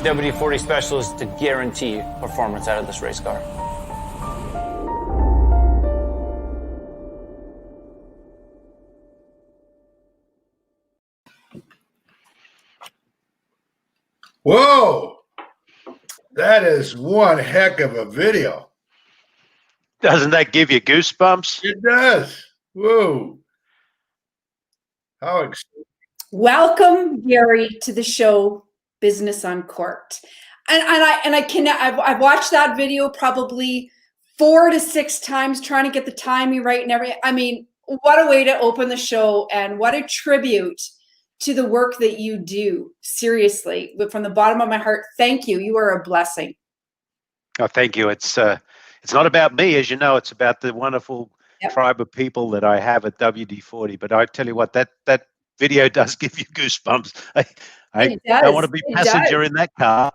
WD-40 specialist to guarantee performance out of this race car. Whoa, that is one heck of a video. Doesn't that give you goosebumps? It does. Whoa. How exciting. Welcome, Garry, to the show, Business Uncorked. I've watched that video probably 4 to 6 times, trying to get the timing right and everything. I mean, what a way to open the show, and what a tribute to the work that you do. Seriously, but from the bottom of my heart, thank you. You are a blessing. Oh, thank you. It's not about me, as you know. It's about the wonderful tribe of people that I have at WD40. But I tell you what, that video does give you goosebumps. I don't want to be passenger in that car.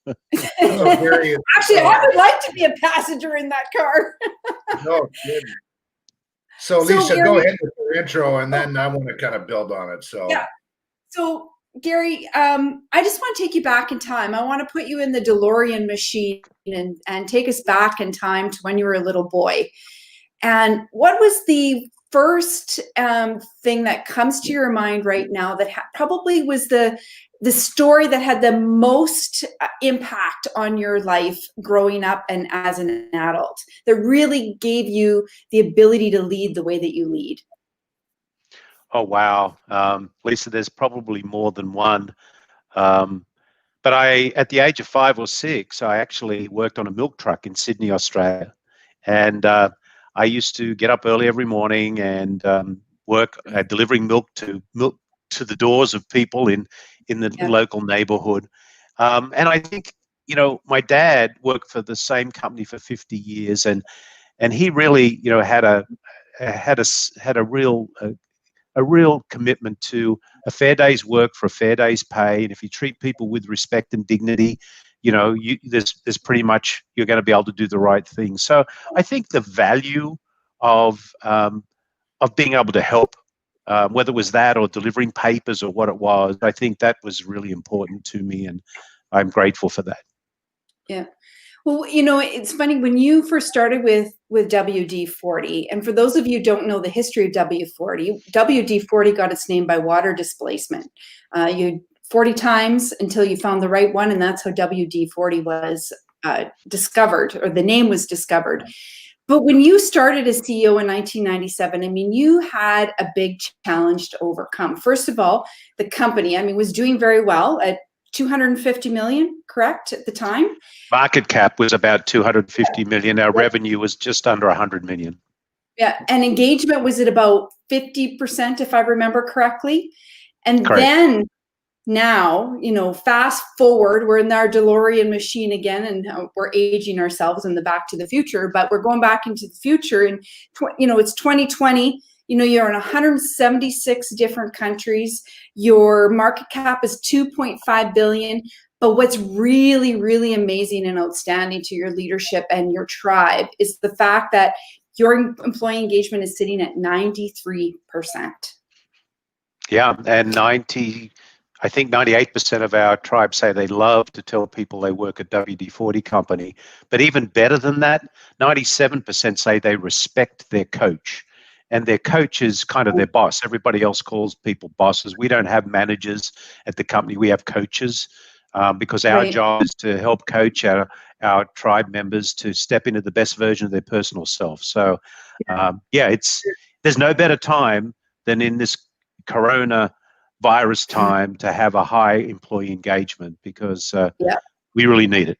Actually, I would like to be a passenger in that car. No kidding. So Lisa, Garry, go ahead with your intro, and then I want to kind of build on it. So yeah. So Garry, I just want to take you back in time. I want to put you in the DeLorean machine and take us back in time to when you were a little boy. And what was the first thing that comes to your mind right now that probably was the story that had the most impact on your life growing up and as an adult, that really gave you the ability to lead the way that you lead? Oh, wow. Lisa, there's probably more than one. But at the age of 5 or 6, I actually worked on a milk truck in Sydney, Australia. And I used to get up early every morning and work delivering milk to the doors of people in the local neighborhood. And I think, my dad worked for the same company for 50 years, and he really, had a real commitment to a fair day's work for a fair day's pay. And if you treat people with respect and dignity, there's pretty much, you're going to be able to do the right thing. So I think the value of being able to help, whether it was that or delivering papers or what it was, I think that was really important to me, and I'm grateful for that. Yeah. Well, it's funny, when you first started with WD40, and for those of you who don't know the history of WD40 got its name by water displacement. You 40 times until you found the right one, and that's how WD40 was discovered, or the name was discovered. But when you started as CEO in 1997, I mean, you had a big challenge to overcome. First of all, the company, was doing very well at 250 million, correct, at the time? Market cap was about 250 million. Our revenue was just under 100 million. Yeah, and engagement was at about 50%, if I remember correctly. And Correct. Then now, fast forward, we're in our DeLorean machine again, and we're aging ourselves in the Back to the Future, but we're going back into the future, and it's 2020. You're in 176 different countries. Your market cap is 2.5 billion. But what's really, really amazing and outstanding to your leadership and your tribe is the fact that your employee engagement is sitting at 93%. Yeah, and 98% of our tribe say they love to tell people they work at WD-40 company. But even better than that, 97% say they respect their coach. And their coach is kind of their boss. Everybody else calls people bosses. We don't have managers at the company. We have coaches because our job is to help coach our tribe members to step into the best version of their personal self. So, there's no better time than in this corona virus time to have a high employee engagement, because we really need it.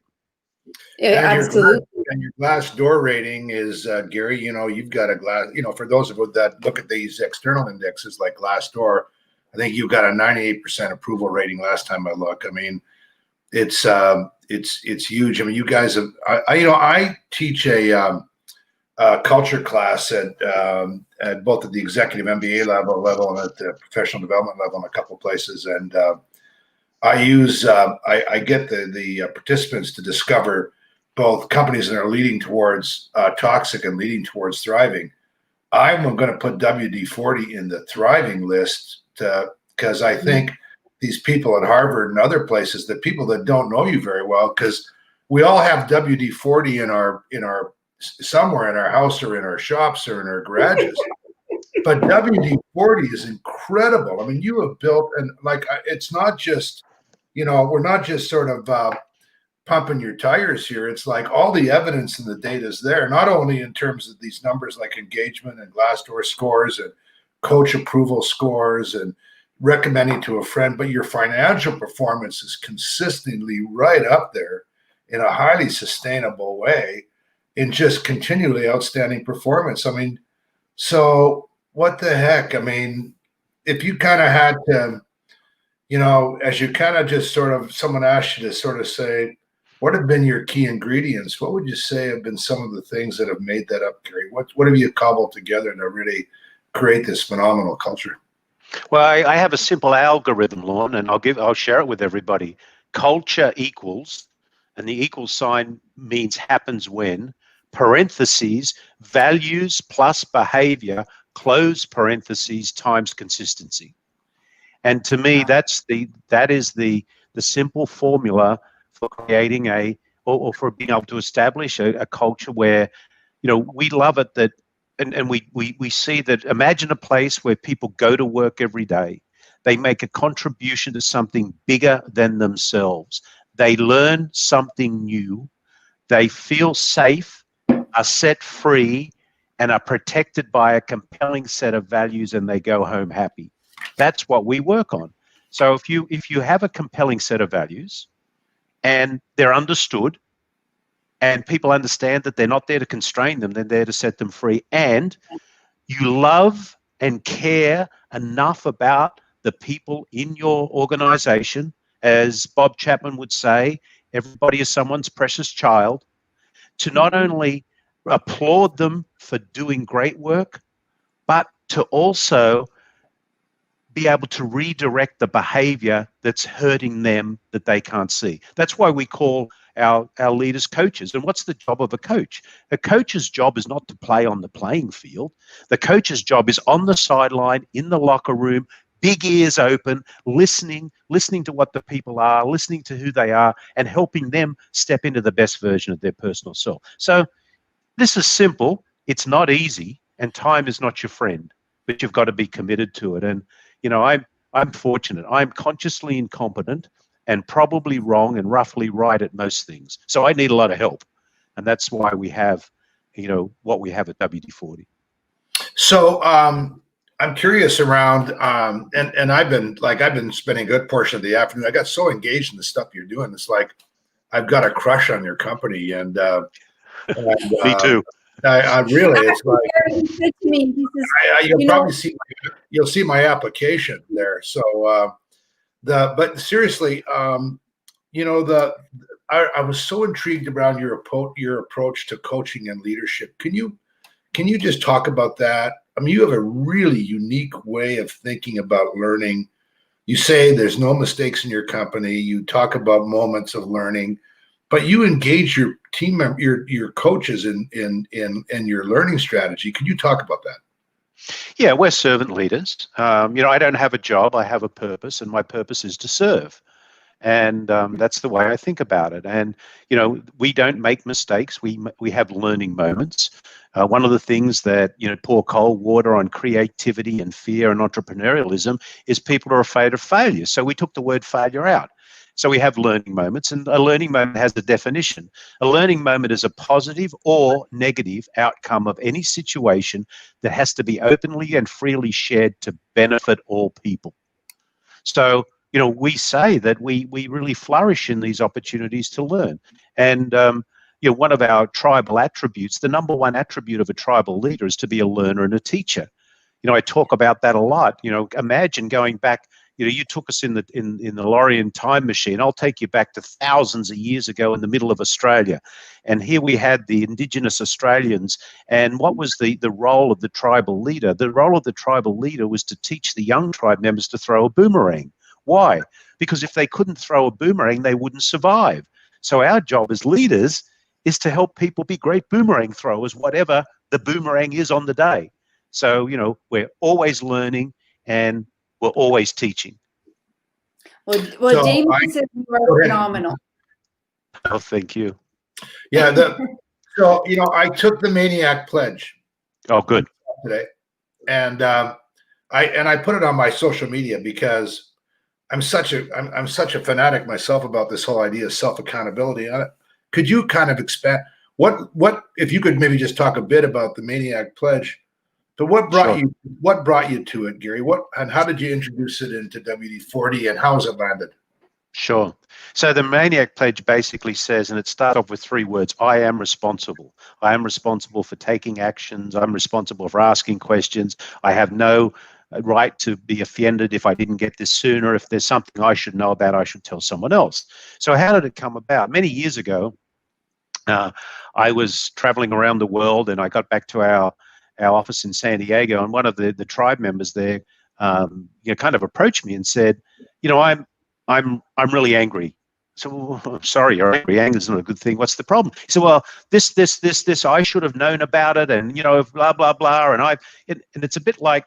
Yeah, absolutely. And your Glassdoor rating is, Garry, you've got a glass, for those of you that look at these external indexes like Glassdoor, I think you've got a 98% approval rating last time I looked. I mean, it's huge. I mean, you guys have, I teach a culture class at both at the executive MBA level and at the professional development level in a couple of places. And I get the participants to discover both companies that are leading towards toxic and leading towards thriving. I'm going to put WD-40 in the thriving list because I think these people at Harvard and other places, the people that don't know you very well, because we all have WD-40 in our somewhere in our house or in our shops or in our garages. But WD-40 is incredible. I mean, you have built, and like, it's not just, we're not just sort of pumping your tires here. It's like all the evidence and the data is there, not only in terms of these numbers like engagement and Glassdoor scores and coach approval scores and recommending to a friend, but your financial performance is consistently right up there in a highly sustainable way in just continually outstanding performance. I mean, so what the heck? I mean, if you kind of had to, as you kind of just sort of, someone asked you to sort of say, what have been your key ingredients? What would you say have been some of the things that have made that up, Garry? What have you cobbled together to really create this phenomenal culture? Well, I have a simple algorithm, Lorne, and I'll share it with everybody. Culture equals, and the equal sign means happens when, parentheses, values plus behavior, close parentheses, times consistency. And to me, that is the simple formula for creating or for being able to establish a culture where, we love it that, and we see that. Imagine a place where people go to work every day. They make a contribution to something bigger than themselves. They learn something new. They feel safe, are set free, and are protected by a compelling set of values, and they go home happy. That's what we work on. So if you have a compelling set of values and they're understood and people understand that they're not there to constrain them, they're there to set them free, and you love and care enough about the people in your organization, as Bob Chapman would say, everybody is someone's precious child, to not only applaud them for doing great work, but to also be able to redirect the behavior that's hurting them that they can't see. That's why we call our leaders coaches. And what's the job of a coach? A coach's job is not to play on the playing field. The coach's job is on the sideline, in the locker room, big ears open, listening to what the people are, listening to who they are, and helping them step into the best version of their personal self. So this is simple. It's not easy, and time is not your friend, but you've got to be committed to it. And I'm fortunate. I'm consciously incompetent and probably wrong and roughly right at most things. So I need a lot of help, and that's why we have, what we have at WD40. So I'm curious around, and I've been spending a good portion of the afternoon. I got so engaged in the stuff you're doing. It's like I've got a crush on your company, and Me too. I really, it's like you'll see my application there. So but seriously, I was so intrigued around your approach to coaching and leadership. Can you just talk about that? I mean, you have a really unique way of thinking about learning. You say there's no mistakes in your company. You talk about moments of learning, but you engage your team member, your coaches in your learning strategy. Can you talk about that? Yeah, we're servant leaders. I don't have a job. I have a purpose, and my purpose is to serve. And that's the way I think about it. And, we don't make mistakes. We have learning moments. One of the things that, pour cold water on creativity and fear and entrepreneurialism is people are afraid of failure. So we took the word failure out. So we have learning moments, and a learning moment has a definition. A learning moment is a positive or negative outcome of any situation that has to be openly and freely shared to benefit all people. So, we say that we really flourish in these opportunities to learn. And, one of our tribal attributes, the number one attribute of a tribal leader is to be a learner and a teacher. I talk about that a lot. Imagine going back. You took us in the DeLorean time machine. I'll take you back to thousands of years ago in the middle of Australia. And here we had the Indigenous Australians. And what was the role of the tribal leader? The role of the tribal leader was to teach the young tribe members to throw a boomerang. Why? Because if they couldn't throw a boomerang, they wouldn't survive. So our job as leaders is to help people be great boomerang throwers, whatever the boomerang is on the day. So, we're always learning and we're always teaching. Well, So Damien I- says you Go are ahead. phenomenal. Oh, thank you. Yeah. So, I took the Maniac Pledge Oh, good. today, and I put it on my social media because I'm such a fanatic myself about this whole idea of self accountability. Could you kind of expand what if you could maybe just talk a bit about the Maniac Pledge? But what brought you to it, Garry? And how did you introduce it into WD40, and how has it landed? Sure. So the Maniac Pledge basically says, and it starts off with 3 words: I am responsible. I am responsible for taking actions. I'm responsible for asking questions. I have no right to be offended if I didn't get this sooner. If there's something I should know about, I should tell someone else. So how did it come about? Many years ago, I was traveling around the world, and I got back to our office in San Diego, and one of the tribe members there, kind of approached me and said, I'm really angry. So, I'm sorry, you're angry. Anger is not a good thing. What's the problem? He said, well, this, I should have known about it, and blah blah blah. And it's a bit like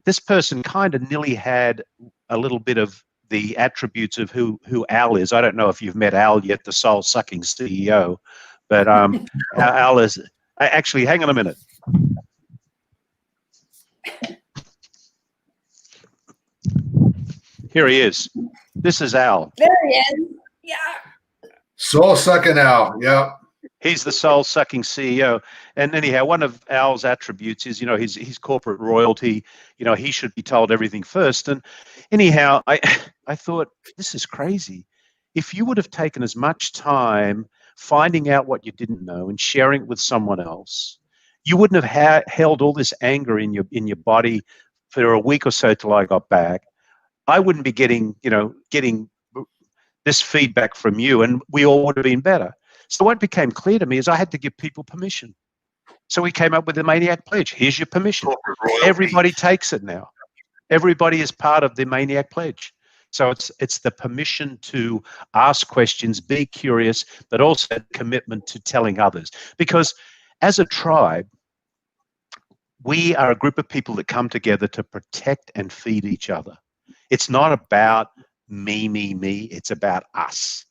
this person kind of nearly had a little bit of the attributes of who Al is. I don't know if you've met Al yet, the soul-sucking CEO, but Al is actually. Hang on a minute. Here he is. This is Al. There he is. Yeah. Soul sucking Al. Yeah. He's the soul-sucking CEO. And anyhow, one of Al's attributes is, his corporate royalty. He should be told everything first. And anyhow, I thought, this is crazy. If you would have taken as much time finding out what you didn't know and sharing it with someone else, you wouldn't have held all this anger in your body for a week or so till I got back. I wouldn't be getting this feedback from you, and we all would have been better. So what became clear to me is I had to give people permission. So we came up with the Maniac Pledge. Here's your permission. Everybody takes it now. Everybody is part of the Maniac Pledge. So it's the permission to ask questions, be curious, but also commitment to telling others. Because as a tribe, we are a group of people that come together to protect and feed each other. It's not about me. It's about us.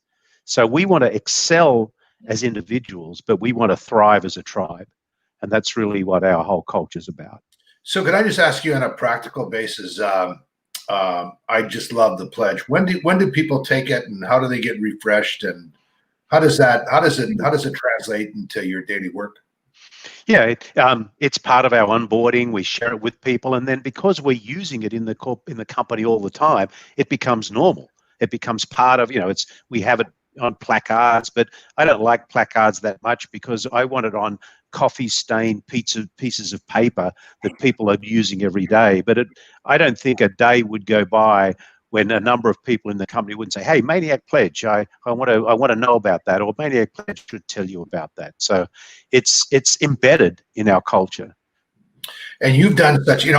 So we want to excel as individuals, but we want to thrive as a tribe. And that's really what our whole culture is about. So could I just ask you on a practical basis, I just love the pledge. When do people take it, and how do they get refreshed, and how does it translate into your daily work? Yeah, it's part of our onboarding. We share it with people, and then because we're using it in the company all the time, it becomes normal. It becomes part of, we have it on placards, but I don't like placards that much because I want it on coffee-stained pieces of paper that people are using every day. But I don't think a day would go by when a number of people in the company wouldn't say, "Hey, Maniac Pledge, I want to know about that," or "Maniac Pledge should tell you about that." So it's embedded in our culture. And you've done such, I'm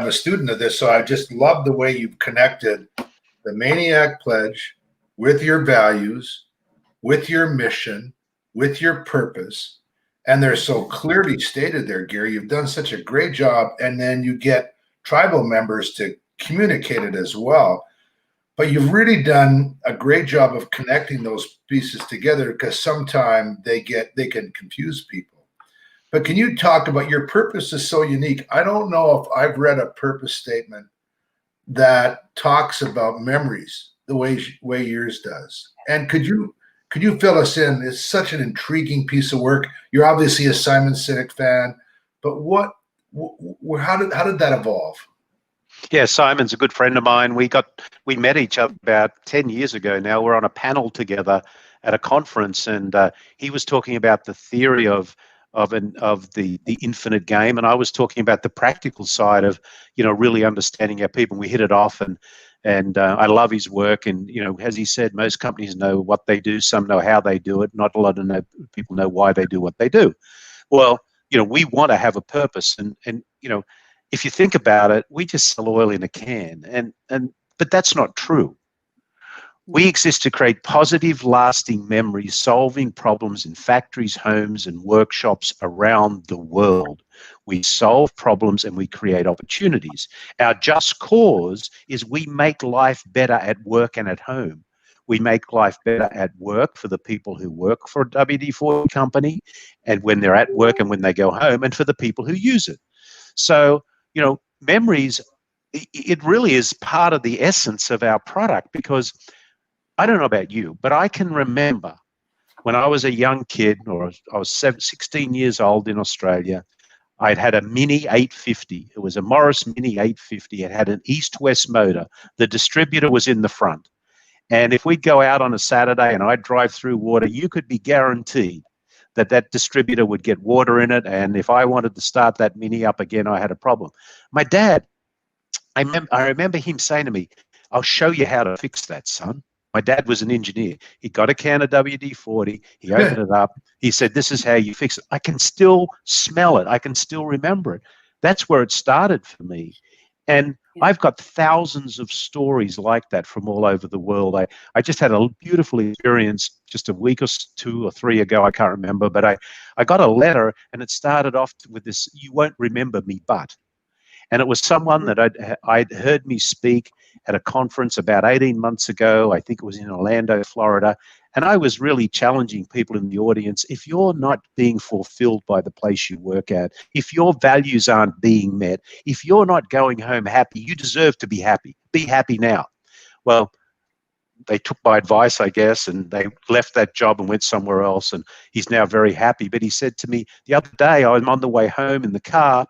a student of this, so I just love the way you've connected the Maniac Pledge with your values, with your mission, with your purpose, and they're so clearly stated there, Garry. You've done such a great job, and then you get tribal members to communicate it as well. But you've really done a great job of connecting those pieces together, because sometimes they can confuse people. But can you talk about your purpose is so unique? I don't know if I've read a purpose statement that talks about memories the way yours does. And could you fill us in? It's such an intriguing piece of work. You're obviously a Simon Sinek fan, but how did that evolve? Yeah, Simon's a good friend of mine. We met each other about 10 years ago now. We're on a panel together at a conference, and he was talking about the theory of the infinite game, and I was talking about the practical side of really understanding our people. We hit it off, and I love his work. And as he said, most companies know what they do, some know how they do it. Not a lot of people know why they do what they do. Well, we want to have a purpose, and if you think about it, we just sell oil in a can, but that's not true. We exist to create positive, lasting memories, solving problems in factories, homes, and workshops around the world. We solve problems and we create opportunities. Our just cause is we make life better at work and at home. We make life better at work for the people who work for a WD-40 company, and when they're at work and when they go home, and for the people who use it. So, memories, it really is part of the essence of our product, because I don't know about you, but I can remember when I was a young kid, or I was 16 years old in Australia. I'd had a Mini 850. It was a Morris Mini 850. It had an east-west motor. The distributor was in the front. And if we'd go out on a Saturday and I'd drive through water, you could be guaranteed that that distributor would get water in it. And if I wanted to start that Mini up again, I had a problem. My dad, I remember him saying to me, "I'll show you how to fix that, son." My dad was an engineer. He got a can of WD-40. He opened it up. He said, "This is how you fix it." I can still smell it. I can still remember it. That's where it started for me. And I've got thousands of stories like that from all over the world. I just had a beautiful experience just a week or 2 or 3 ago. I can't remember, but I got a letter, and it started off with this: "You won't remember me, but." And it was someone that I'd heard me speak at a conference about 18 months ago. I think it was in Orlando, Florida. And I was really challenging people in the audience: if you're not being fulfilled by the place you work at, if your values aren't being met, if you're not going home happy, you deserve to be happy. Be happy now. Well, they took my advice, I guess, and they left that job and went somewhere else. And he's now very happy. But he said to me the other day, I'm on the way home in the car,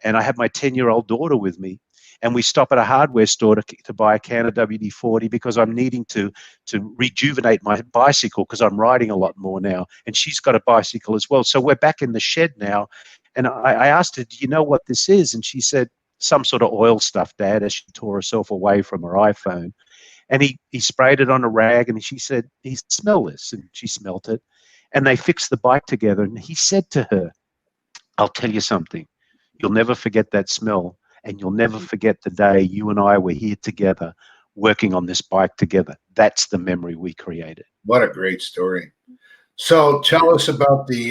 and I have my 10-year-old daughter with me, and we stop at a hardware store to buy a can of WD-40 because I'm needing to rejuvenate my bicycle because I'm riding a lot more now, and she's got a bicycle as well. So we're back in the shed now, and I asked her, "Do you know what this is?" And she said, "Some sort of oil stuff, Dad," as she tore herself away from her iPhone. And he sprayed it on a rag, and she said, "Smell this." And she smelt it, and they fixed the bike together. And he said to her, "I'll tell you something. You'll never forget that smell, and you'll never forget the day you and I were here together working on this bike together." That's the memory we created. What a great story. So tell us about the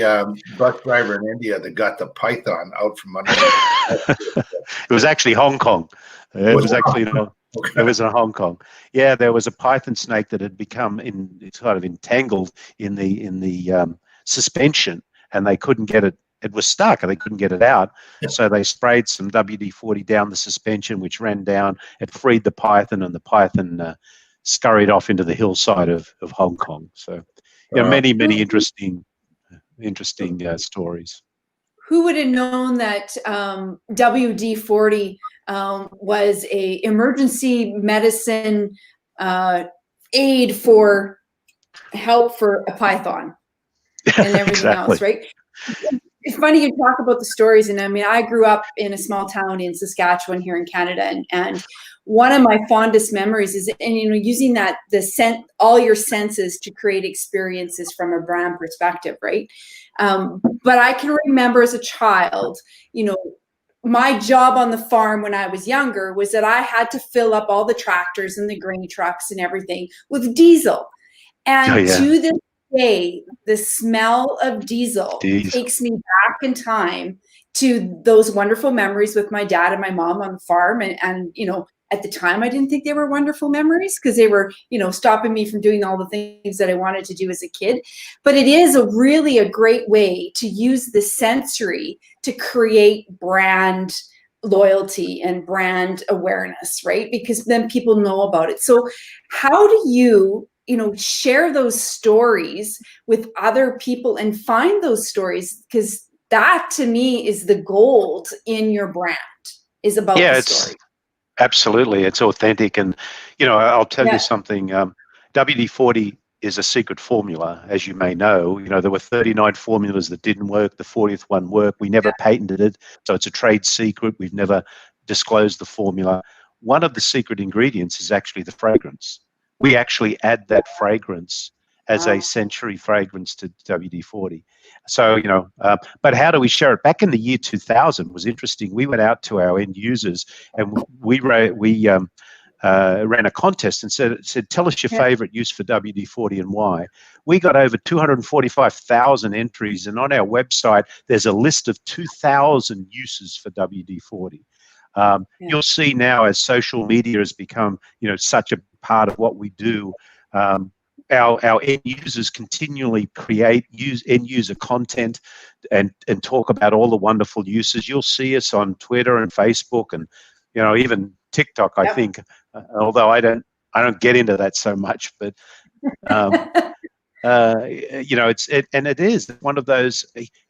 bus driver in India that got the python out from under. It was actually Hong Kong. It was actually it was in Hong Kong. Yeah, there was a python snake that had become sort of entangled in the suspension, and they couldn't get it. It was stuck and they couldn't get it out. So they sprayed some WD-40 down the suspension, which ran down. It freed the python, and the python scurried off into the hillside of Hong Kong. So many interesting stories. Who would have known that WD-40 was a emergency medicine aid for help for a python and everything Exactly. else, right? It's funny you talk about the stories, and I mean, I grew up in a small town in Saskatchewan here in Canada, and one of my fondest memories is, using all your senses to create experiences from a brand perspective, right? But I can remember as a child, my job on the farm when I was younger was that I had to fill up all the tractors and the grain trucks and everything with diesel. And to this day, the smell of diesel takes me back in time to those wonderful memories with my dad and my mom on the farm. And at the time, I didn't think they were wonderful memories because they were, stopping me from doing all the things that I wanted to do as a kid. But it is really a great way to use the sensory to create brand loyalty and brand awareness, right? Because then people know about it. So how do you share those stories with other people and find those stories? Because that to me is the gold in your brand, is about the story. Absolutely. It's authentic. And, I'll tell you something. WD-40 is a secret formula, as you may know. There were 39 formulas that didn't work. The 40th one worked. We never patented it. So it's a trade secret. We've never disclosed the formula. One of the secret ingredients is actually the fragrance. We actually add that fragrance as a sensory fragrance to WD-40. So, but how do we share it? Back in the year 2000 was interesting. We went out to our end users and we ran a contest and said, tell us your favorite use for WD-40 and why. We got over 245,000 entries, and on our website, there's a list of 2,000 uses for WD-40. You'll see now, as social media has become, such a part of what we do, our end users continually create end user content and talk about all the wonderful uses. You'll see us on Twitter and Facebook and even TikTok, I think, although I don't get into that so much, but it is one of those.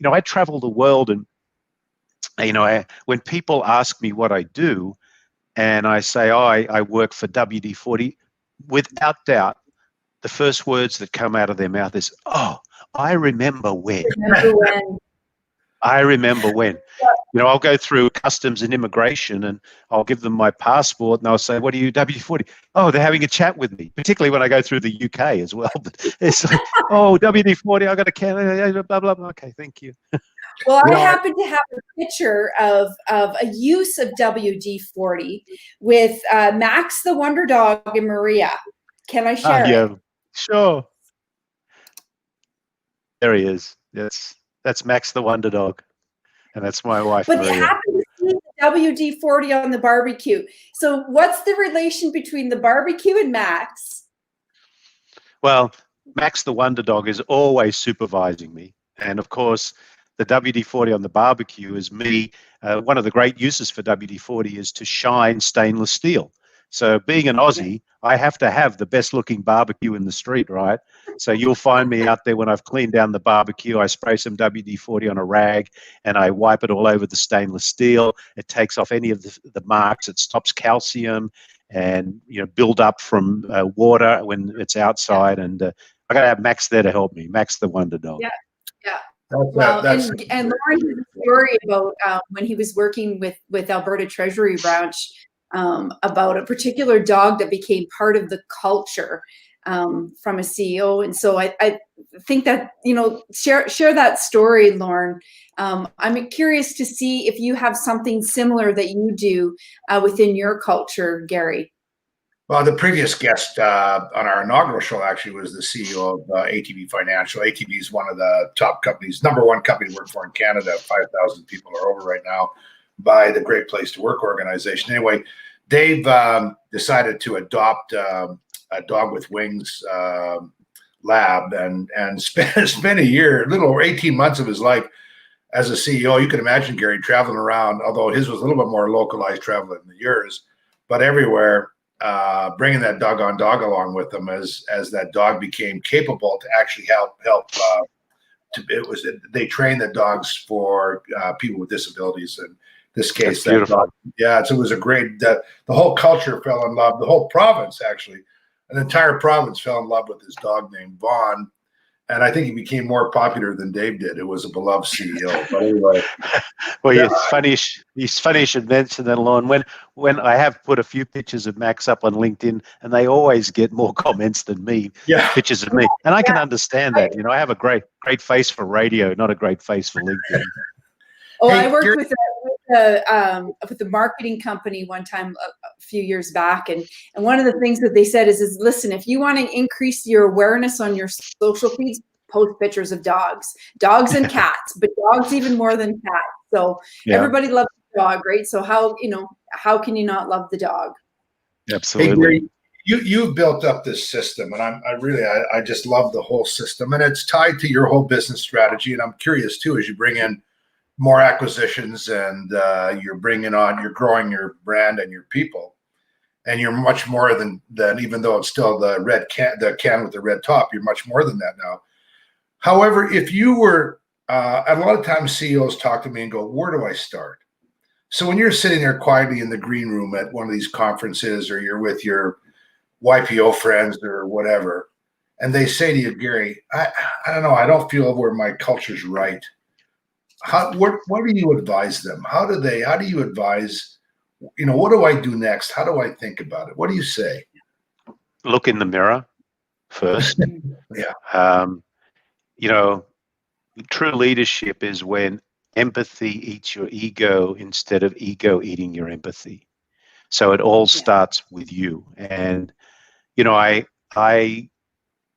I travel the world, and when people ask me what I do, and I say, I work for WD40, without doubt, the first words that come out of their mouth is, "Oh, I remember when." I remember when. I'll go through customs and immigration, and I'll give them my passport, and I'll say, "What are you, WD40?" Oh, they're having a chat with me, particularly when I go through the UK as well. But it's like, "Oh, WD40, I got a can, blah, blah, blah." Okay, thank you. Well, I happen to have a picture of a use of WD-40 with Max the Wonder Dog and Maria. Can I share it? Sure. There he is. Yes, that's Max the Wonder Dog, and that's my wife, But Maria. you happen to see the WD-40 on the barbecue. So what's the relation between the barbecue and Max? Well, Max the Wonder Dog is always supervising me, and of course, the WD-40 on the barbecue is me. One of the great uses for WD-40 is to shine stainless steel. So being an Aussie, I have to have the best looking barbecue in the street, right? So you'll find me out there when I've cleaned down the barbecue, I spray some WD-40 on a rag and I wipe it all over the stainless steel. It takes off any of the marks. It stops calcium and build up from water when it's outside. And I got to have Max there to help me. Max the Wonder Dog. Yeah. Well, and Lorne has a story about when he was working with Alberta Treasury Branch about a particular dog that became part of the culture from a CEO. And so I think that, share that story, Lorne. I'm curious to see if you have something similar that you do within your culture, Garry. Well, the previous guest on our inaugural show actually was the CEO of ATB Financial. ATB is one of the top companies, number one company to work for in Canada. 5,000 people are over right now by the Great Place to Work organization. Anyway, Dave decided to adopt a dog with wings lab and spent a year, a little over 18 months of his life as a CEO. You can imagine Garry traveling around, although his was a little bit more localized travel than yours, but everywhere. Bringing that doggone dog along with them as that dog became capable to actually help. They train the dogs for people with disabilities. In this case, that dog. Yeah, so it was a great. The whole culture fell in love. The whole province, actually, an entire province fell in love with this dog named Vaughn. And I think he became more popular than Dave did. It was a beloved CEO. But anyway, well, yeah. It's funny you should mention that, Lorne. When I have put a few pictures of Max up on LinkedIn, and they always get more comments than me. Yeah. Pictures of me, and I can understand that. I have a great face for radio, not a great face for LinkedIn. Oh, I worked with the marketing company one time a few years back, and one of the things that they said is listen, if you want to increase your awareness on your social feeds, post pictures of dogs and cats, but dogs even more than cats. So everybody loves the dog, right? So how can you not love the dog? Absolutely. Hey, Garry, you've built up this system, and I just love the whole system, and it's tied to your whole business strategy. And I'm curious too, as you bring in more acquisitions and you're growing your brand and your people, and you're much more than even though it's still the can with the red top, you're much more than that now. However, if you were, a lot of times CEOs talk to me and go, where do I start? So when you're sitting there quietly in the green room at one of these conferences, or you're with your YPO friends or whatever, and they say to you, Garry, I don't know, I don't feel where my culture's right. What do you advise them? How do you advise, what do I do next? How do I think about it? What do you say? Look in the mirror first. Yeah. True leadership is when empathy eats your ego instead of ego eating your empathy. So it all starts with you. And, you know, I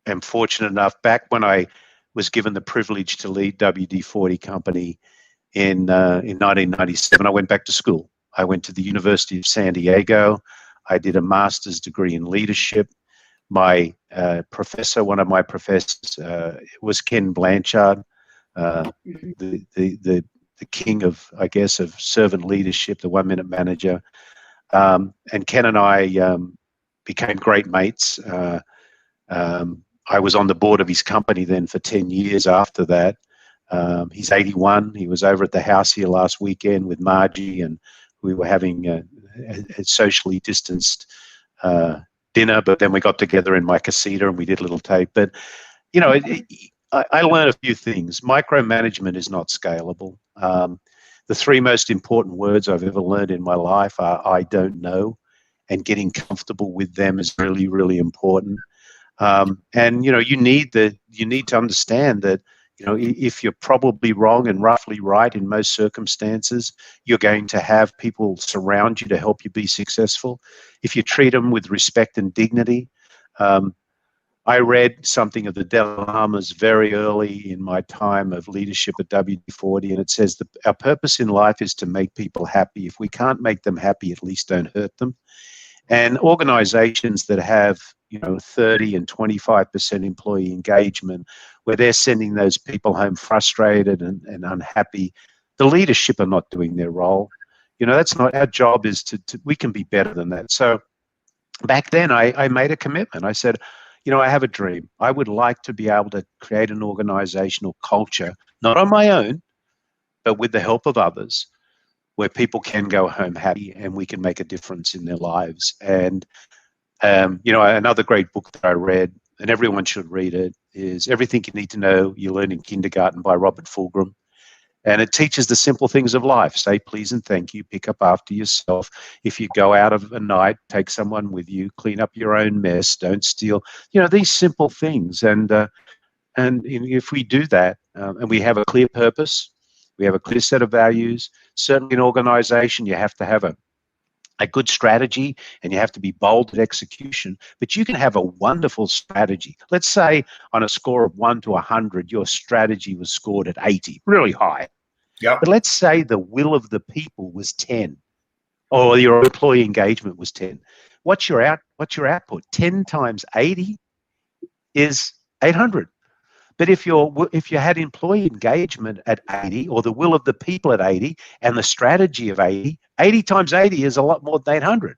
am fortunate enough, back when I was given the privilege to lead WD40 company in 1997, I went back to school. I went to the University of San Diego. I did a master's degree in leadership. My professor, one of my professors, was Ken Blanchard, the king of, I guess, of servant leadership, the 1 minute manager. And Ken and I became great mates. I was on the board of his company then for 10 years after that. He's 81. He was over at the house here last weekend with Margie, and we were having a socially distanced dinner, but then we got together in my casita and we did a little tape. But, you know, I learned a few things. Micromanagement is not scalable. The three most important words I've ever learned in my life are I don't know, and getting comfortable with them is really, really important. And, you know, you need to understand that, you know, if you're probably wrong and roughly right in most circumstances, you're going to have people surround you to help you be successful. If you treat them with respect and dignity. I read something of the Dalai Lama's very early in my time of leadership at WD40, and it says that our purpose in life is to make people happy. If we can't make them happy, at least don't hurt them. And organizations that have, you know, 30 and 25% employee engagement, where they're sending those people home frustrated and unhappy, the leadership are not doing their role. You know, that's not our job. Is to we can be better than that. So back then I made a commitment. I said, you know, I have a dream. I would like to be able to create an organizational culture, not on my own, but with the help of others, where people can go home happy and we can make a difference in their lives. And, you know, another great book that I read, and everyone should read it, is Everything You Need to Know You Learn in Kindergarten by Robert Fulghum. And it teaches the simple things of life. Say please and thank you, pick up after yourself. If you go out of a night, take someone with you, clean up your own mess, don't steal. You know, these simple things. And if we do that, and we have a clear purpose, we have a clear set of values. Certainly in organization, you have to have a good strategy, and you have to be bold at execution, but you can have a wonderful strategy. Let's say on a score of 1 to 100, your strategy was scored at 80, really high. Yeah. But let's say the will of the people was 10, or your employee engagement was 10. What's your output? 10 times 80 is 800. But if you had employee engagement at 80, or the will of the people at 80, and the strategy of 80, 80 times 80 is a lot more than 800.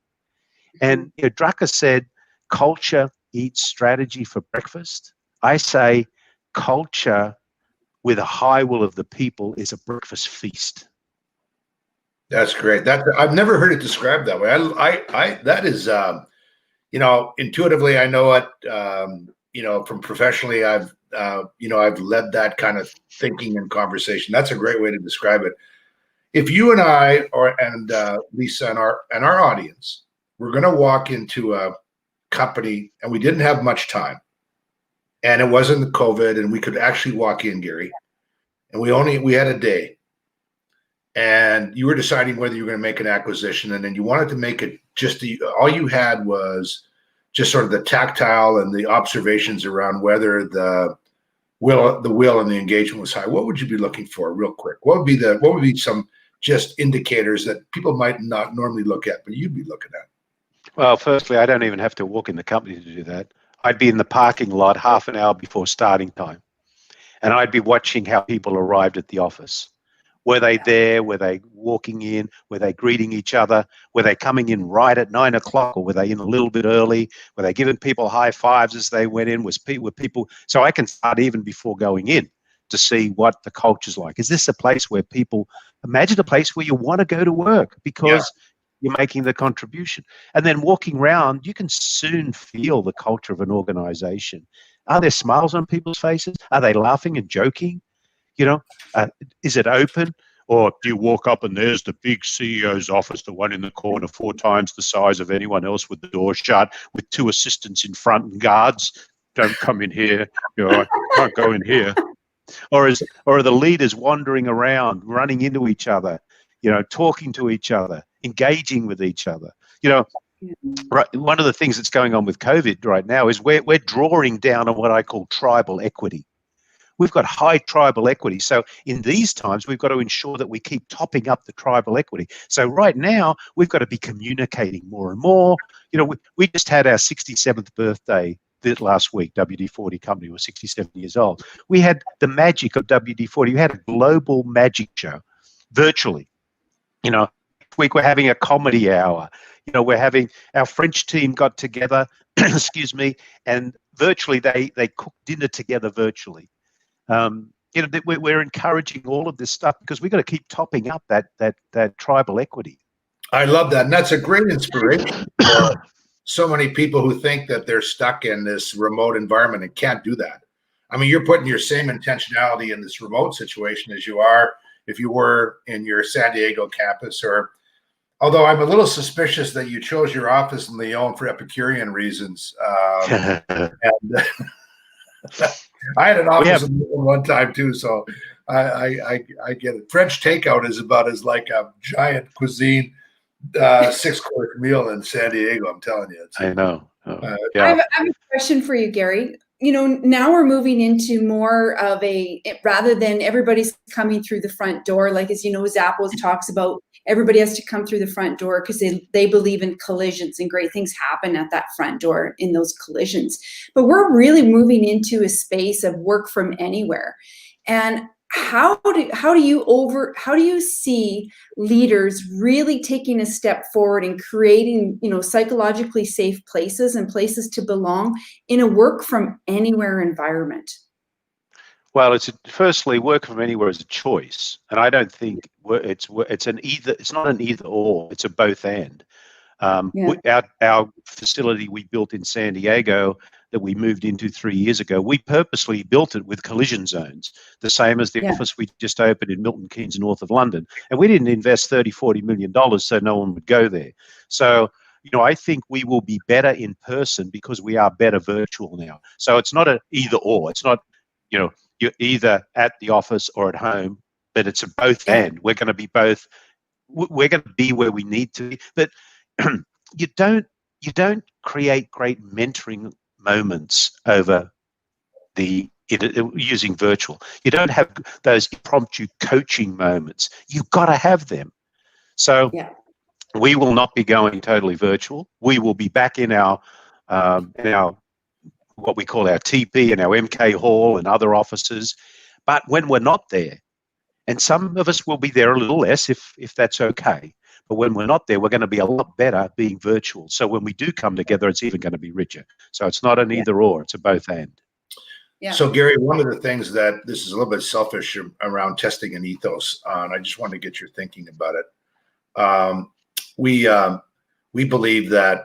And you know, Drucker said, culture eats strategy for breakfast. I say culture with a high will of the people is a breakfast feast. That's great. I've never heard it described that way. I that is, you know, intuitively I know it. You know, from professionally, I've led that kind of thinking and conversation. That's a great way to describe it. If you and I, and Lisa and our audience, we're going to walk into a company and we didn't have much time, and it wasn't the COVID, and we could actually walk in, Garry, and we had a day, and you were deciding whether you were going to make an acquisition, and then you wanted to make it all you had was just sort of the tactile and the observations around whether the will and the engagement was high. What would you be looking for, real quick? What would be some just indicators that people might not normally look at, but you'd be looking at? Well, firstly, I don't even have to walk in the company to do that. I'd be in the parking lot half an hour before starting time, and I'd be watching how people arrived at the office. Were they there? Were they walking in? Were they greeting each other? Were they coming in right at 9 o'clock, or were they in a little bit early? Were they giving people high fives as they went in? Were people? So I can start even before going in to see what the culture's like. Is this a place where people, imagine a place where you want to go to work because you're making the contribution. And then walking around, you can soon feel the culture of an organization. Are there smiles on people's faces? Are they laughing and joking? You know, is it open? Or do you walk up and there's the big CEO's office, the one in the corner, 4 times the size of anyone else, with the door shut, with 2 assistants in front and guards? Don't come in here. You know, I can't go in here. Or are the leaders wandering around, running into each other, you know, talking to each other? engaging with each other. You know, right, one of the things that's going on with COVID right now is we're drawing down on what I call tribal equity. We've got high tribal equity. So in these times, we've got to ensure that we keep topping up the tribal equity. So right now, we've got to be communicating more and more. You know, we just had our 67th birthday last week. WD40 company was 67 years old. We had the magic of WD40. We had a global magic show virtually. You know, week we're having a comedy hour. You know, we're having our French team got together, excuse me, and virtually they cooked dinner together virtually. You know, we're encouraging all of this stuff because we've got to keep topping up that tribal equity. I love that, and that's a great inspiration for so many people who think that they're stuck in this remote environment and can't do that. I mean, you're putting your same intentionality in this remote situation as you are if you were in your San Diego campus, or although I'm a little suspicious that you chose your office in Lyon for Epicurean reasons. And I had an office in Lyon one time too, so I get it. French takeout is about as like a giant cuisine 6-course meal in San Diego. I'm telling you. I know. I have a question for you, Garry. You know, now we're moving into more of rather than everybody's coming through the front door, like, as you know, Zappos talks about everybody has to come through the front door because they believe in collisions and great things happen at that front door in those collisions. But we're really moving into a space of work from anywhere. And how do you see leaders really taking a step forward and creating, you know, psychologically safe places and places to belong in a work from anywhere environment? Well, firstly, work from anywhere is a choice, and I don't think it's an either. It's not an either or. It's a both and. Our facility we built in San Diego that we moved into 3 years ago, we purposely built it with collision zones, the same as the office we just opened in Milton Keynes, north of London. And we didn't invest $30-40 million so no one would go there. So, you know, I think we will be better in person because we are better virtual now. So it's not an either or. It's not, you know, you're either at the office or at home, but it's a both and. We're going to be both. We're going to be where we need to be. But you don't create great mentoring moments over using virtual. You don't have those impromptu coaching moments. You've got to have them. So we will not be going totally virtual. We will be back in our what we call our TP and our MK Hall and other offices. But when we're not there, and some of us will be there a little less if that's okay. But when we're not there, we're going to be a lot better being virtual. So when we do come together, it's even going to be richer. So it's not an either or, it's a both and. Yeah. So Garry, one of the things that this is a little bit selfish around testing an ethos, and I just want to get your thinking about it. We believe that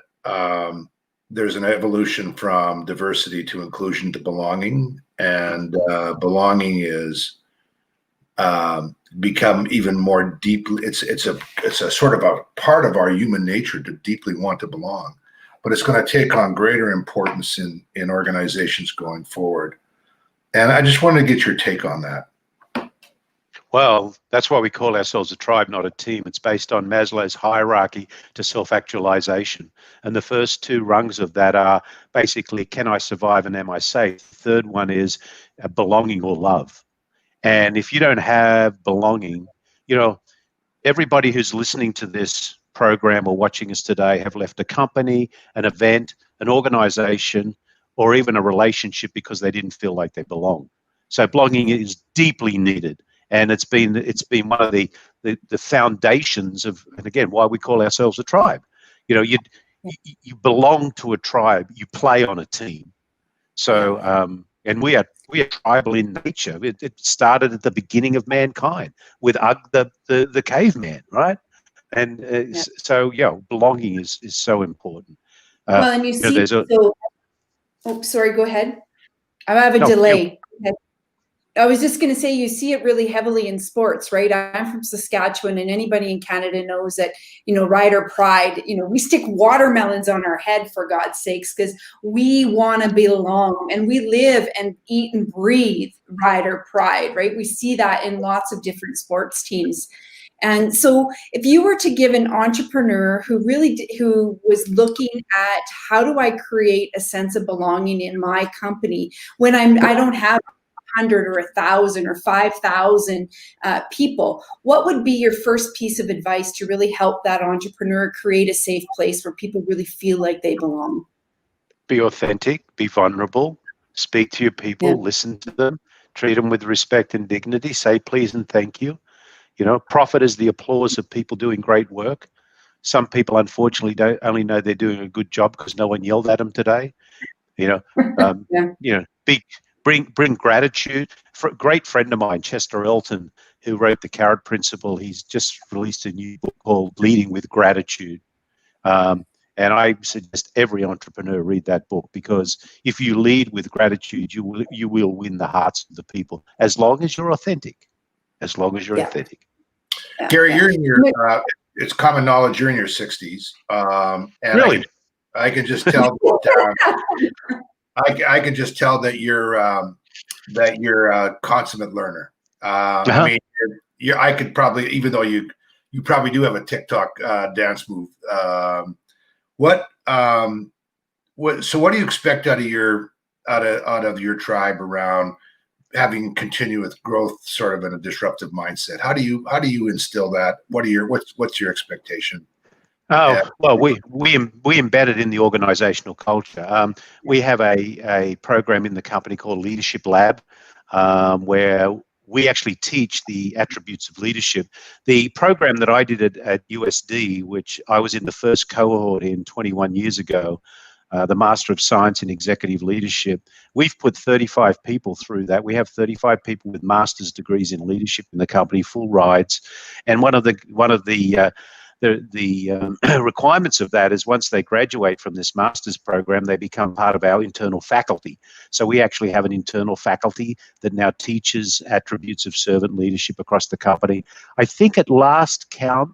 there's an evolution from diversity to inclusion to belonging, and belonging is become even more deeply. It's a sort of a part of our human nature to deeply want to belong, but it's going to take on greater importance in organizations going forward. And I just wanted to get your take on that. Well, that's why we call ourselves a tribe, not a team. It's based on Maslow's hierarchy to self-actualization. And the first two rungs of that are basically, can I survive and am I safe? The third one is belonging or love. And if you don't have belonging, you know, everybody who's listening to this program or watching us today have left a company, an event, an organization, or even a relationship because they didn't feel like they belong. So belonging is deeply needed. And it's been one of the foundations of, and again, why we call ourselves a tribe. You know, you belong to a tribe, you play on a team. So, and we are tribal in nature. It started at the beginning of mankind with Ugg the caveman, right? And so, belonging is so important. Well, and you see, sorry, go ahead. I have a delay. I was just going to say, you see it really heavily in sports, right? I'm from Saskatchewan, and anybody in Canada knows that, you know, rider pride, you know, we stick watermelons on our head, for God's sakes, because we want to belong, and we live and eat and breathe rider pride, right? We see that in lots of different sports teams. And so if you were to give an entrepreneur who was looking at how do I create a sense of belonging in my company when I don't have 100 or 1,000 or 5,000 people, what would be your first piece of advice to really help that entrepreneur create a safe place where people really feel like they belong? Be authentic, be vulnerable, speak to your people, listen to them, treat them with respect and dignity, say please and thank you. Profit is the applause of people doing great work. Some people, unfortunately, don't only know they're doing a good job because no one yelled at them today. Bring gratitude. For a great friend of mine, Chester Elton, who wrote The Carrot Principle, he's just released a new book called Leading with Gratitude. And I suggest every entrepreneur read that book, because if you lead with gratitude, you will win the hearts of the people, as long as you're authentic. As long as you're authentic. Garry, you're in your. It's common knowledge you're in your 60s, and really, I can just tell. I can just tell that you're a consummate learner. I mean, I could probably, even though you probably do have a TikTok dance move. So what do you expect out of your tribe around having continuous growth, sort of in a disruptive mindset? How do you instill that? What's your expectation? Well, we embed it in the organizational culture. We have a program in the company called Leadership Lab, where we actually teach the attributes of leadership. The program that I did at USD, which I was in the first cohort in 21 years ago, the Master of Science in Executive Leadership, we've put 35 people through that. We have 35 people with master's degrees in leadership in the company, full rides. And one of the requirements of that is once they graduate from this master's program, they become part of our internal faculty. So we actually have an internal faculty that now teaches attributes of servant leadership across the company. I think at last count,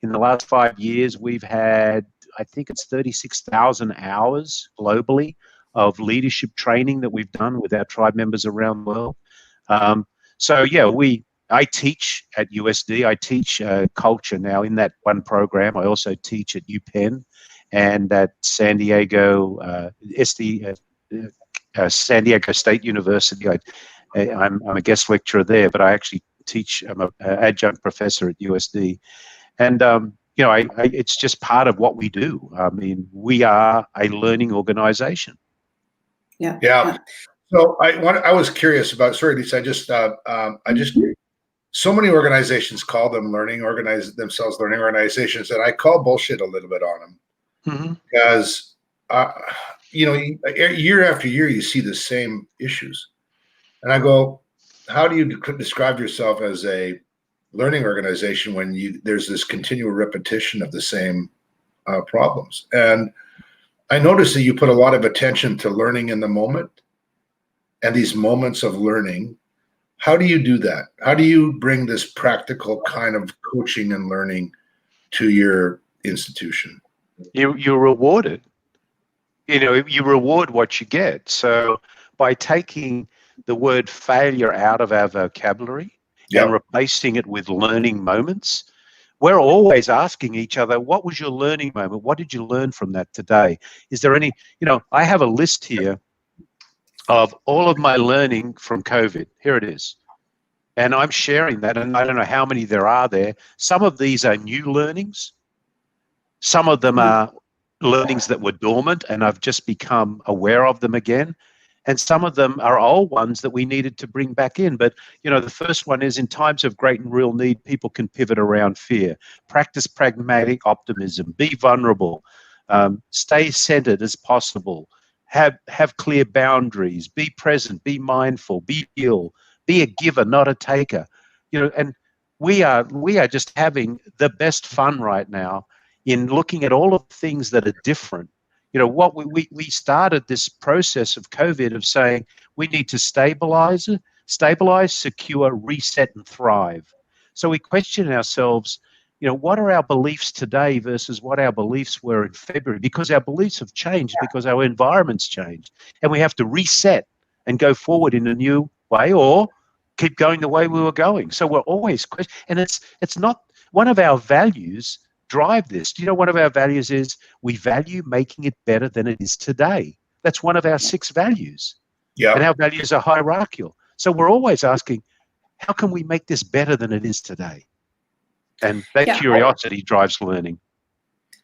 in the last 5 years, we've had, I think it's 36,000 hours globally of leadership training that we've done with our tribe members around the world. I teach at USD. I teach culture now in that one program. I also teach at UPenn and at San Diego San Diego State University. I'm a guest lecturer there, but I actually teach. I'm an adjunct professor at USD, and it's just part of what we do. I mean, we are a learning organization. Yeah. So I was curious about. Sorry, Lisa. So many organizations call themselves learning organizations, and I call bullshit a little bit on them, because year after year you see the same issues, and I go, how do you describe yourself as a learning organization when there's this continual repetition of the same problems? And I noticed that you put a lot of attention to learning in the moment and these moments of learning. How do you do that? How do you bring this practical kind of coaching and learning to your institution? You're rewarded. You reward what you get. So by taking the word failure out of our vocabulary and replacing it with learning moments, we're always asking each other, what was your learning moment? What did you learn from that today? Is there any, I have a list here of all of my learning from COVID. Here it is. And I'm sharing that, and I don't know how many there are there. Some of these are new learnings. Some of them are learnings that were dormant, and I've just become aware of them again. And some of them are old ones that we needed to bring back in. But, the first one is, in times of great and real need, people can pivot around fear. Practice pragmatic optimism. Be vulnerable. Stay centered as possible. Have clear boundaries, be present, be mindful, be healed, be a giver, not a taker. And we are just having the best fun right now in looking at all of the things that are different. What we started this process of COVID of saying we need to stabilize, secure, reset, and thrive. So we question ourselves, what are our beliefs today versus what our beliefs were in February? Because our beliefs have changed, because our environment's changed. And we have to reset and go forward in a new way, or keep going the way we were going. So we're always questioning. And it's not, one of our values drive this. Do you know one of our values is we value making it better than it is today? That's one of our 6 values. Yeah. And our values are hierarchical. So we're always asking, how can we make this better than it is today? And that curiosity drives learning.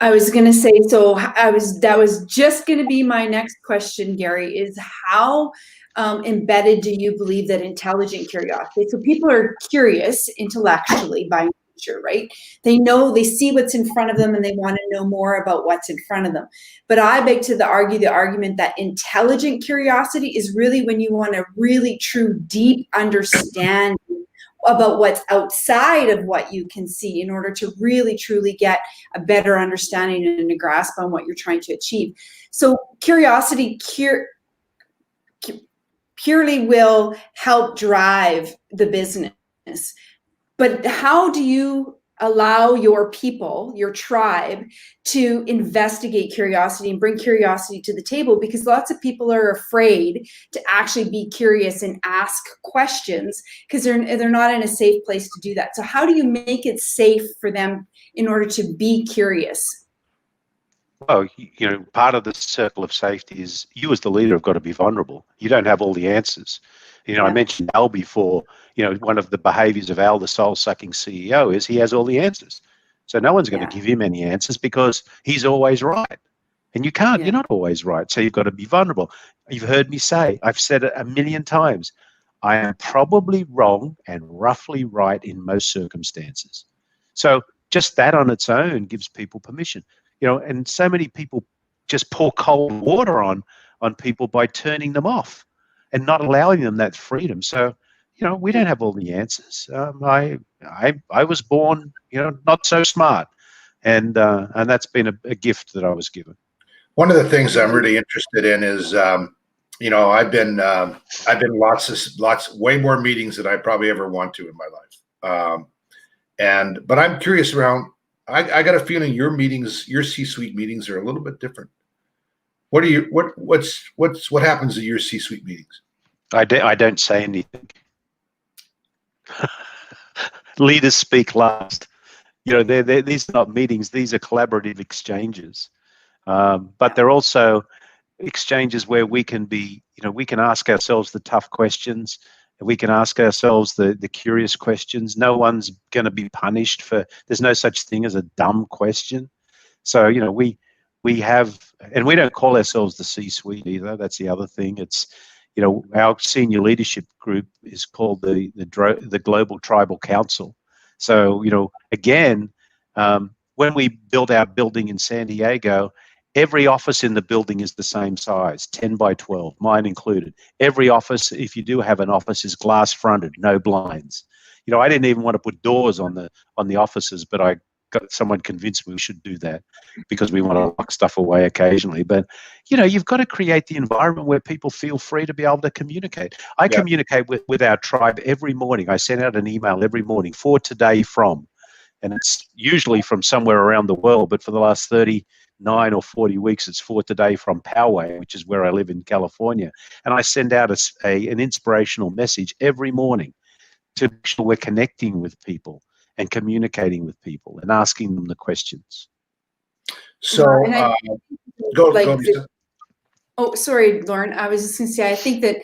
I was going to say, that was just going to be my next question, Garry, is how embedded do you believe that intelligent curiosity? So people are curious intellectually by nature, right? They see what's in front of them and they want to know more about what's in front of them. But I beg to argue the argument that intelligent curiosity is really when you want a really true deep understanding about what's outside of what you can see in order to really truly get a better understanding and a grasp on what you're trying to achieve. So curiosity purely will help drive the business. But how do you allow your people, your tribe, to investigate curiosity and bring curiosity to the table? Because lots of people are afraid to actually be curious and ask questions because they're not in a safe place to do that. So how do you make it safe for them in order to be curious? Well, part of the circle of safety is you as the leader have got to be vulnerable. You don't have all the answers. I mentioned Al before. One of the behaviors of Al, the soul-sucking CEO, is he has all the answers. So no one's going to give him any answers because he's always right. And you can't. You're not always right. So you've got to be vulnerable. You've heard me say, I've said it a million times, I am probably wrong and roughly right in most circumstances. So just that on its own gives people permission. And so many people just pour cold water on people by turning them off and not allowing them that freedom. So, we don't have all the answers. I was born, not so smart, and that's been a gift that I was given. One of the things I'm really interested in is, I've been way more meetings than I probably ever want to in my life. But I'm curious around. I got a feeling your meetings, your C-suite meetings, are a little bit different. What happens at your C-suite meetings? I don't say anything. Leaders speak last. These are not meetings; these are collaborative exchanges. But they're also exchanges where we can we can ask ourselves the tough questions. We can ask ourselves the curious questions. No one's going to be punished there's no such thing as a dumb question. So, we have, and we don't call ourselves the C-suite either. That's the other thing. It's, our senior leadership group is called the Global Tribal Council. So, again, when we built our building in San Diego, every office in the building is the same size, 10 by 12, mine included. Every office, if you do have an office, is glass fronted, no blinds. I didn't even want to put doors on the offices, but someone convinced me we should do that because we want to lock stuff away occasionally. But, you've got to create the environment where people feel free to be able to communicate. I communicate with our tribe every morning. I send out an email every morning, for today from, and it's usually from somewhere around the world, but for the last 39 or 40 weeks, it's for today from Poway, which is where I live in California. And I send out an inspirational message every morning to make sure we're connecting with people and communicating with people and asking them the questions. So, go. Oh, sorry, Lorne. I was just going to say, I think that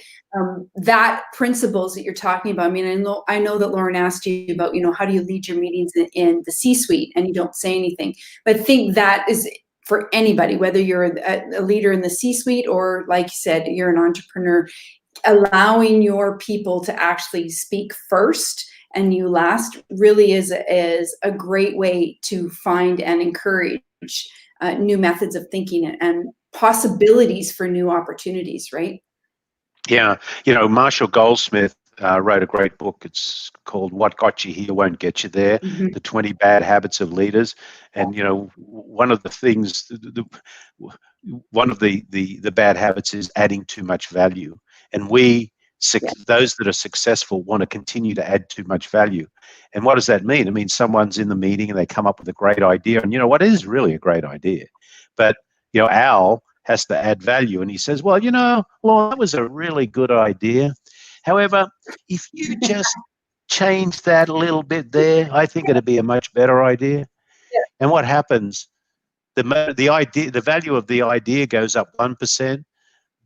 that principles that you're talking about. I mean, I know that Lorne asked you about, how do you lead your meetings in the C-suite, and you don't say anything. But I think that is for anybody, whether you're a leader in the C-suite or, like you said, you're an entrepreneur, allowing your people to actually speak first and you last really is a great way to find and encourage new methods of thinking and possibilities for new opportunities, right? Yeah, Marshall Goldsmith wrote a great book. It's called "What Got You Here Won't Get You There: The 20 Bad Habits of Leaders." And one of the things, one of the bad habits is adding too much value. And those that are successful want to continue to add too much value. And what does that mean? It means someone's in the meeting and they come up with a great idea. And what is really a great idea? But Al has to add value, and he says, well, Lorne, that was a really good idea. However, if you just change that a little bit there, I think it'd be a much better idea. Yeah. And what happens? The value of the idea goes up 1%.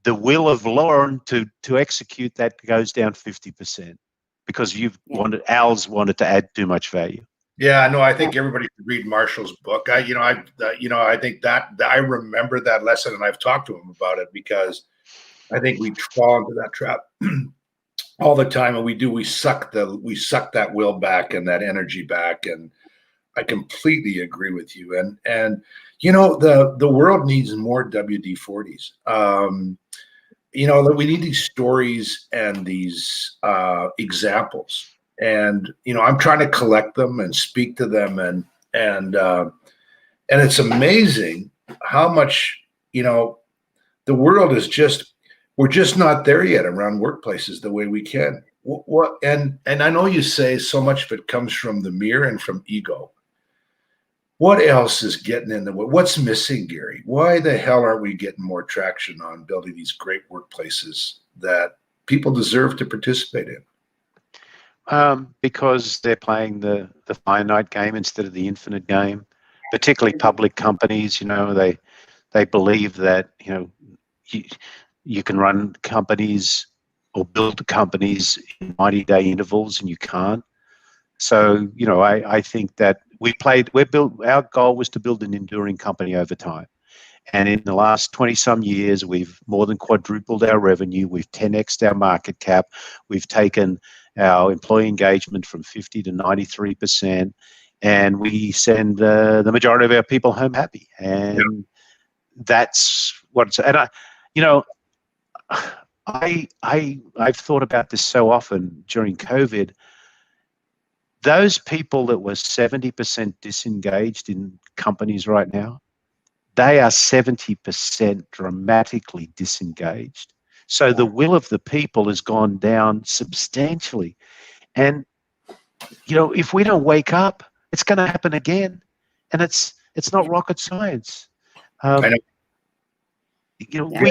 The will of Lorne to execute that goes down 50% because Al's wanted to add too much value. Yeah, no, I think everybody should read Marshall's book. I think that I remember that lesson, and I've talked to him about it because I think we fall into that trap all the time, and we suck that will back and that energy back, and I completely agree with you. And the world needs more WD-40s. We need these stories and these examples. And I'm trying to collect them and speak to them, and it's amazing how much the world is we're just not there yet around workplaces the way we can. And I know you say so much of it comes from the mirror and from ego. What else is getting in the way? What's missing, Garry? Why the hell aren't we getting more traction on building these great workplaces that people deserve to participate in? Because they're playing the finite game instead of the infinite game. Particularly public companies, they believe that you can run companies or build companies in 90-day intervals, and you can't. So I think that our goal was to build an enduring company over time. And in the last 20-some years, we've more than quadrupled our revenue. We've 10x'd our market cap. We've taken our employee engagement from 50 to 93%, and we send the majority of our people home happy. And that's what it's. And I've thought about this so often during COVID. Those people that were 70% disengaged in companies right now, they are 70% dramatically disengaged. So the will of the people has gone down substantially. And, if we don't wake up, it's going to happen again. And it's not rocket science. We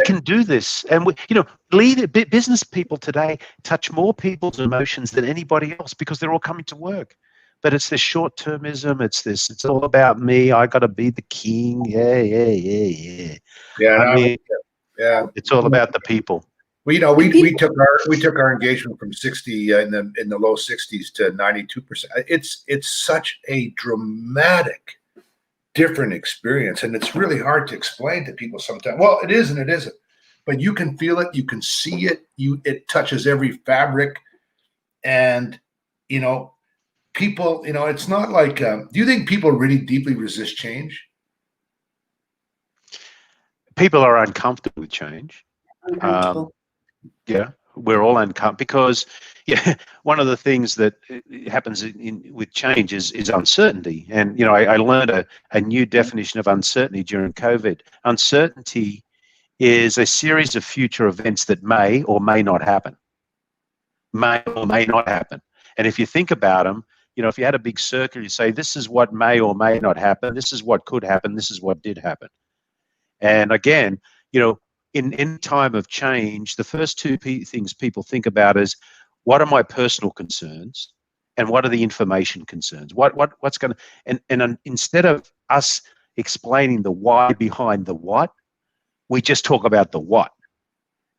can do this. And, business people today touch more people's emotions than anybody else because they're all coming to work. But it's this short-termism. It's all about me. I got to be the king. Yeah. Yeah. It's all about the people. We took our engagement from 60 in the low 60s to 92%. It's such a dramatic, different experience, and it's really hard to explain to people sometimes. Well, it is and it isn't, but you can feel it, you can see it. It touches every fabric, and people. It's not like. Do you think people really deeply resist change? People are uncomfortable with change. Uncomfortable. Yeah, we're all uncomfortable because, one of the things that happens with change is uncertainty. And, I learned a new definition of uncertainty during COVID. Uncertainty is a series of future events that may or may not happen. May or may not happen. And if you think about them, if you had a big circle, you say, this is what may or may not happen. This is what could happen. This is what did happen. And again, in time of change, the first two things people think about is, what are my personal concerns, and what are the information concerns? What's going to and instead of us explaining the why behind the what, we just talk about the what.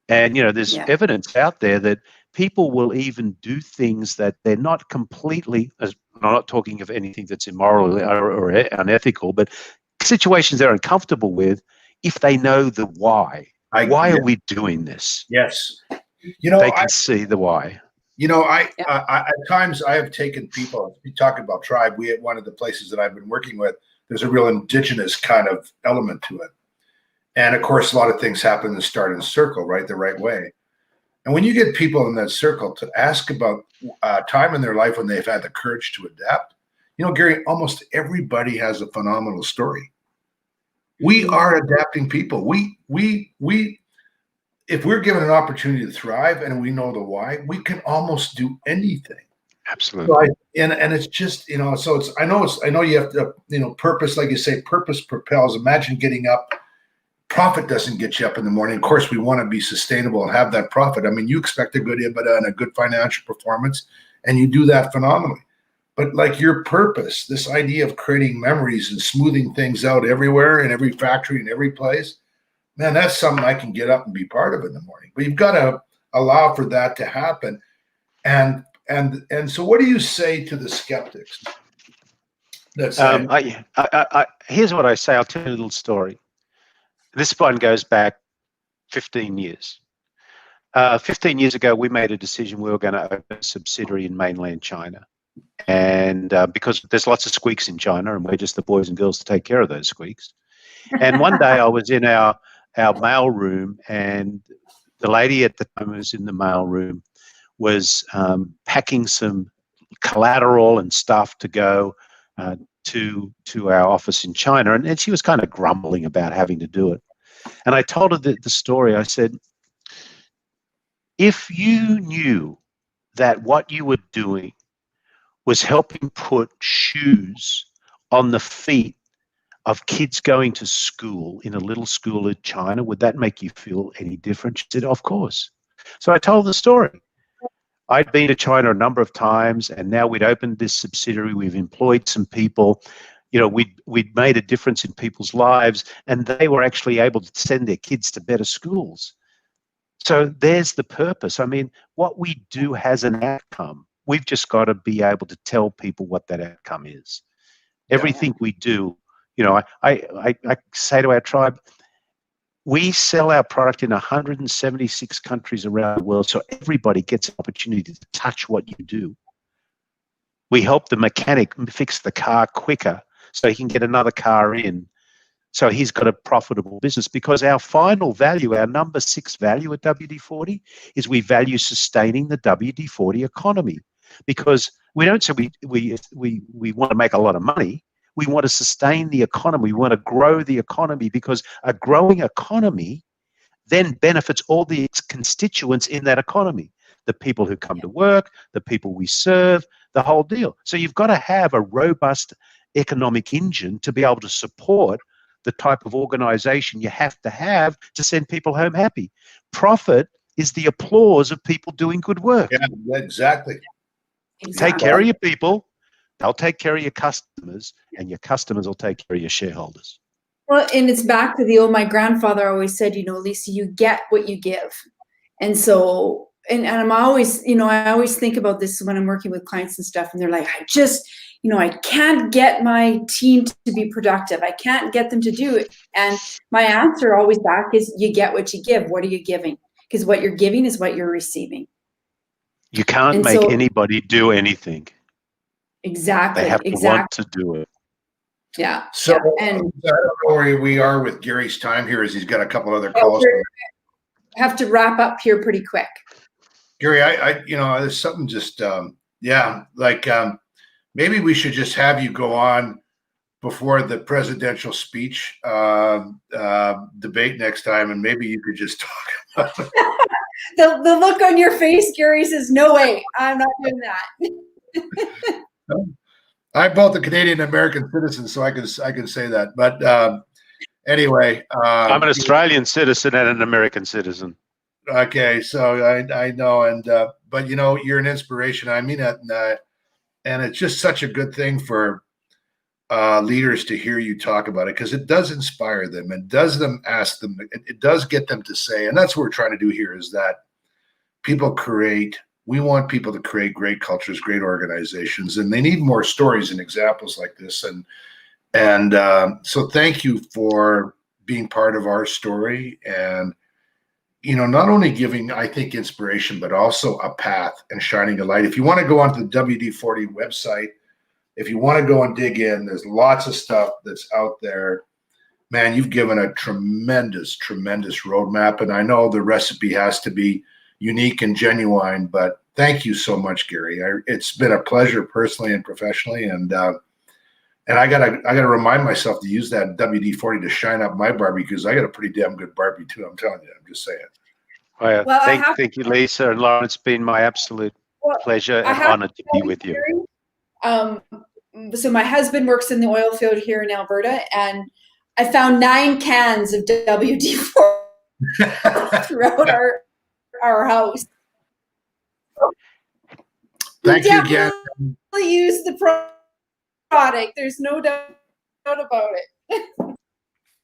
And there's evidence out there that people will even do things that they're not completely. I'm not talking of anything that's immoral or unethical, but situations they're uncomfortable with if they know the why. Why are we doing this? Yes. They can see the why. I at times I have taken people, we talk about tribe. We at one of the places that I've been working with, there's a real indigenous kind of element to it. And of course, a lot of things happen in the start and circle, right? The right way. And when you get people in that circle to ask about time in their life when they've had the courage to adapt, Garry, almost everybody has a phenomenal story. We are adapting people. If we're given an opportunity to thrive and we know the why, we can almost do anything. Absolutely. So and it's just, so I know you have to, purpose, like you say, purpose propels. Imagine getting up. Profit doesn't get you up in the morning. Of course, we want to be sustainable and have that profit. I mean, you expect a good EBITDA and a good financial performance, and you do that phenomenally. But like your purpose, this idea of creating memories and smoothing things out everywhere in every factory in every place, man, that's something I can get up and be part of in the morning. But you've got to allow for that to happen. And so what do you say to the skeptics that say, here's what I say. I'll tell you a little story. This one goes back 15 years. 15 years ago, we made a decision we were going to open a subsidiary in mainland China. And because there's lots of squeaks in China, and we're just the boys and girls to take care of those squeaks. And one day I was in our mail room, and the lady at the time who was in the mail room was packing some collateral and stuff to go to our office in China. And she was kind of grumbling about having to do it. And I told her the story. I said, if you knew that what you were doing was helping put shoes on the feet of kids going to school in a little school in China, would that make you feel any different? She said, of course. So I told the story. I'd been to China a number of times, and now we'd opened this subsidiary. We've employed some people. You know, we'd made a difference in people's lives, and they were actually able to send their kids to better schools. So there's the purpose. I mean, what we do has an outcome. We've just got to be able to tell people what that outcome is. Everything we do, you know, I say to our tribe, we sell our product in 176 countries around the world, so everybody gets an opportunity to touch what you do. We help the mechanic fix the car quicker so he can get another car in, so he's got a profitable business, because our final value, our number 6 value at WD-40 is we value sustaining the WD-40 economy, because we don't say we want to make a lot of money. We want to sustain the economy. We want to grow the economy, because a growing economy then benefits all the constituents in that economy, the people who come to work, the people we serve, the whole deal. So you've got to have a robust economic engine to be able to support the type of organization you have to send people home happy. Profit is the applause of people doing good work. Yeah, exactly. Take care of your people. They'll take care of your customers, and your customers will take care of your shareholders. Well, and it's back to my grandfather always said, you know, Lisa, you get what you give. And so, and I'm always, you know, I always think about this when I'm working with clients and stuff, and they're like, I just, you know, I can't get my team to be productive. I can't get them to do it. And my answer always back is, you get what you give. What are you giving? Because what you're giving is what you're receiving. You can't make anybody do anything. Exactly. They have to want to do it. Yeah. So and I don't know where we are with Gary's time here, as he's got a couple other calls. Have to wrap up here pretty quick. Garry, I you know, there's something just, maybe we should just have you go on before the presidential speech debate next time, and maybe you could just talk about it. The look on your face, Garry, says, no way, I'm not doing that. I'm both a Canadian and American citizen, so I can say that. But anyway, I'm an Australian citizen and an American citizen. Okay, so I know, and but you know, you're an inspiration. I mean that, and it's just such a good thing for leaders to hear you talk about it, because it does inspire them and does them ask them. It does get them to say, and that's what we're trying to do here, is that people create. We want people to create great cultures, great organizations, and they need more stories and examples like this. And so thank you for being part of our story, and you know, not only giving, I think, inspiration, but also a path and shining a light. If you want to go onto the WD40 website, if you want to go and dig in, there's lots of stuff that's out there. Man, you've given a tremendous, tremendous roadmap, and I know the recipe has to be unique and genuine, but thank you so much, Garry. It's been a pleasure personally and professionally, and I gotta remind myself to use that WD-40 to shine up my barbecue, because I got a pretty damn good barbecue too. I'm telling you, I'm just saying. Well, thank you, Lisa and Lorne. It's been my absolute pleasure and honor to be with you. So my husband works in the oil field here in Alberta, and I found 9 cans of WD-40 throughout our house. Thank you again. Use the product. There's no doubt about it.